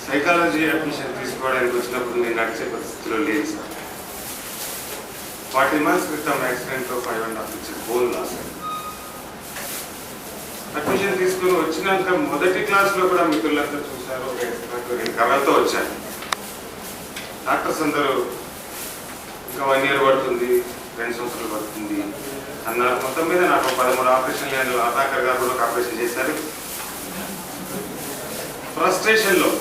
Psychology admission తీసుకోవడానికి వచ్చినప్పుడు నేను నడిచే పరిస్థితిలో లేదు సార్. 40 months క్రితం యాక్సిడెంట్లో 5.5 inches బోన్ లాస్ అయింది. అడ్మిషన్ తీసుకుని వచ్చినాక మొదటి క్లాస్లో కూడా మిత్రులంతా చూశారు. నేను కర్రలతో వచ్చాను. డాక్టర్స్ అందరూ ఇంకా 1 year పడుతుంది, 2 సంవత్సరాలు పడుతుంది అన్నారు. మొత్తం మీద నాకు 13 ఆపరేషన్లు అయిన అతాకర్ గారు కూడా ఆపరేషన్ చేశారు. ఫ్రస్ట్రేషన్లో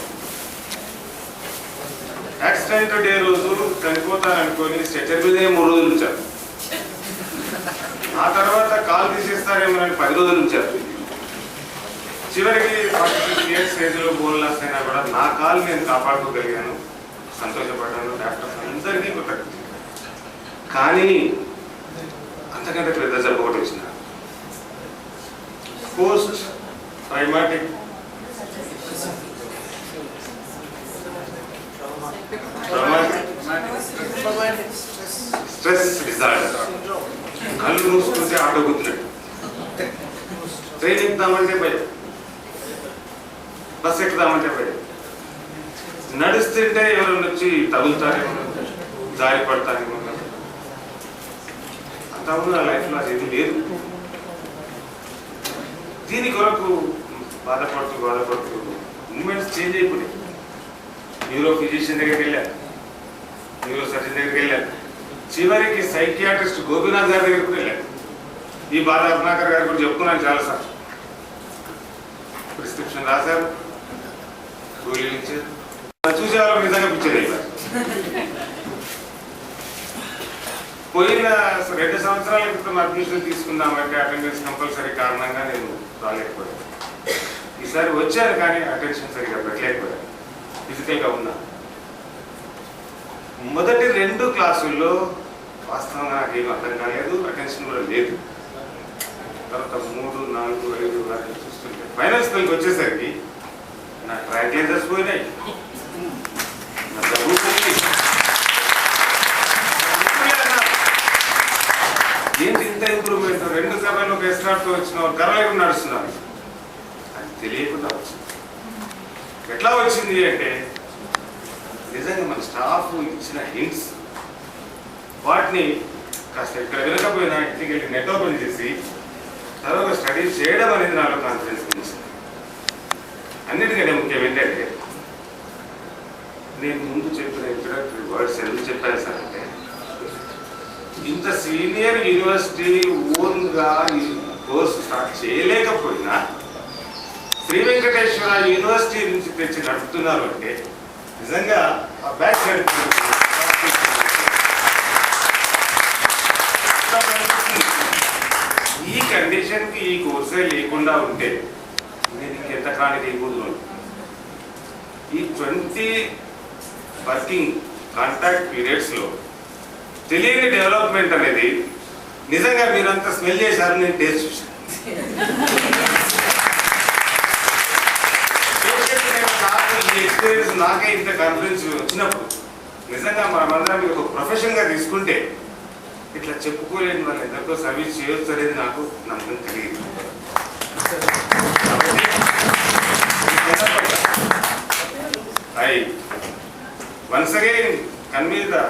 యాక్సిడెంట్ డే రోజు చనిపోతారనుకొని స్ట్రెచర్ మీదే 3 రోజులు ఉంచారు. ఆ తర్వాత కాల్ తీసేస్తారేమోనని 10 రోజులు ఉంచారు. చివరికి 46 years ఏజ్లో బోన్ లాస్ అయినా కూడా నా కాల్ నేను కాపాడుకోగలిగాను. సంతోషపడ్డాను. డాక్టర్స్ అందరికీ కృతజ్ఞత. కానీ అంతకంటే పెద్ద జబ్బు ఒకటి వచ్చిన పోస్ట్ ట్రైమాటిక్ స్ట్రెస్ డిజార్డర్. కళ్ళు మూసుకుంటే ఆటో గుర్తున్నట్టు, ట్రైన్ ఎక్కుదామంటే భయం, బస్ ఎక్కుదామంటే భయం, నడుస్తుంటే ఎవరైనా వచ్చి తగులుతారేమో, జారి పడతారేమో. అంత నా లైఫ్లో అది ఏది లేదు. దీని కొరకు బాధపడుతూ మూమెంట్స్ చేంజ్ అయిపోయాయి. న్యూరో ఫిజిషియన్ దగ్గరికి వెళ్ళాను, న్యూరో సర్జన్ దగ్గరికి వెళ్ళాను, చివరికి సైకియాట్రిస్ట్ గోపీనాథ్ గారి దగ్గరికి కూడా వెళ్ళాను. ఈ బాధ రత్నాకర్ గారు కూడా చెప్పుకున్నాను చాలాసార్లు. ప్రిస్క్రిప్షన్ రాశారు, గోళీలు ఇచ్చారు. చూసే వాళ్ళకి నిజంగా పిక్చర్ అయిపోయారు. పోయిన 2 సంవత్సరాల క్రితం అడ్మిషన్ తీసుకుందామంటే అటెండెన్స్ కంపల్సరీ కారణంగా నేను రాలేకపోయాను. ఈసారి వచ్చాను కానీ అటెన్షన్ సరిగా పెట్టలేకపోయాను. ఫిజికల్గా ఉన్నా. మొదటి 2 క్లాసుల్లో వాస్తవంగా నాకేం అర్థం కాలేదు, అటెన్షన్ కూడా లేదు. తర్వాత 3, 4, 5 వాటిని చూస్తుంటే ఫైనల్ స్కూల్కి వచ్చేసరికి నా ట్రాంక్లైజర్స్ పోయినాయి, నా జబ్బు పోయింది. ఏంటి ఇంత ఇంప్రూవ్మెంట్? 2 కర్రలు ఒక ఎస్టార్ట్తో వచ్చిన కర్రలు నడుస్తున్నాను. అది తెలియకుండా వచ్చింది. ఎట్లా వచ్చింది అంటే నిజంగా మన స్టాఫ్ ఇచ్చిన హింట్స్, వాటిని కాస్త ఇక్కడ వినకపోయినా ఇంటికి వెళ్ళి నెట్ ఓపెన్ చేసి తర్వాత స్టడీ చేయడం అనేది నాలో కాన్ఫిడెన్స్ పెంచింది. అన్నిటికంటే ముఖ్యం ఏంటంటే నేను ముందు చెప్పిన ఇంట్రడక్టరీ వర్డ్స్ ఎందుకు చెప్పాను సార్ అంటే, ఇంత సీనియర్ యూనివర్సిటీ ఓన్గా ఈ కోర్సు స్టార్ట్ చేయలేకపోయినా శ్రీ వెంకటేశ్వర యూనివర్సిటీ నుంచి తెచ్చి నడుపుతున్నారు అంటే నిజంగా ఆ బ్యాక్ సైడ్ ఈ కండిషన్కి ఈ కోర్సే లేకుండా ఉంటే నేను ఇంకెంత కాని చేయకూడదు. ఈ 20 వర్కింగ్ కాంటాక్ట్ పీరియడ్స్లో తెలియని డెవలప్మెంట్ అనేది నిజంగా మీరంతా స్మెల్ చేశారు, నేను టేస్ట్ చూశాను. ఈ ఎక్స్పీరియన్స్ నాకే ఇంత కాన్ఫిడెన్స్ వచ్చినప్పుడు నిజంగా మనమందరం ఒక ప్రొఫెషన్గా తీసుకుంటే ఇట్లా చెప్పుకోలేని వాళ్ళు ఎందరికో సర్వీస్ చేయొచ్చు అనేది నాకు నమ్మకం కలిగింది. I once again convey the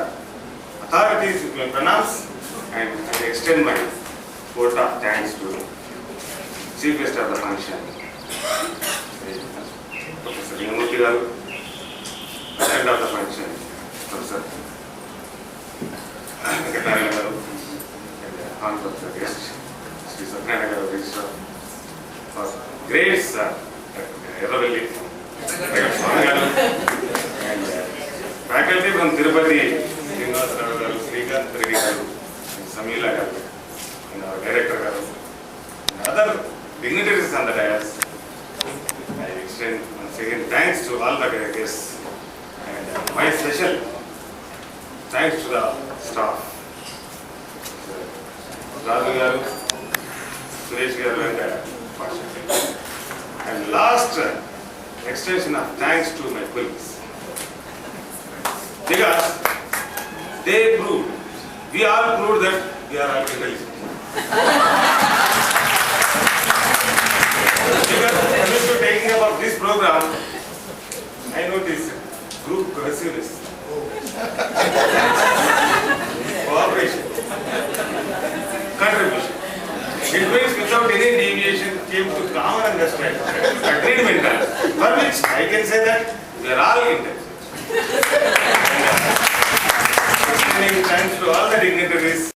authorities to pronounce and I extend my vote of thanks to Chief Guest of the function, Professor Yamurthy garu, President of the function, Professor Venkataraman garu, and Honorable Guest, Sri Satyanarayana garu, Registrar, for grace, Erravelli, Swami garu, and faculty from Tirupati, Srinivasarao garu, Srikanth Reddy garu, and Samila garu, and our director garu, and other dignitaries on the dais. I extend once again thanks to all the guests and my special thanks to the staff. Raju garu, Suresh garu and last extension of thanks to my colleagues. Because they proved, we all proved that we are all intelligent. Because coming to taking up of this program, I noticed group cohesiveness, cooperation, contribution. It means without any deviation came to common understanding, agreement, for which I can say that we are all intelligent. Thanks to all the dignitaries.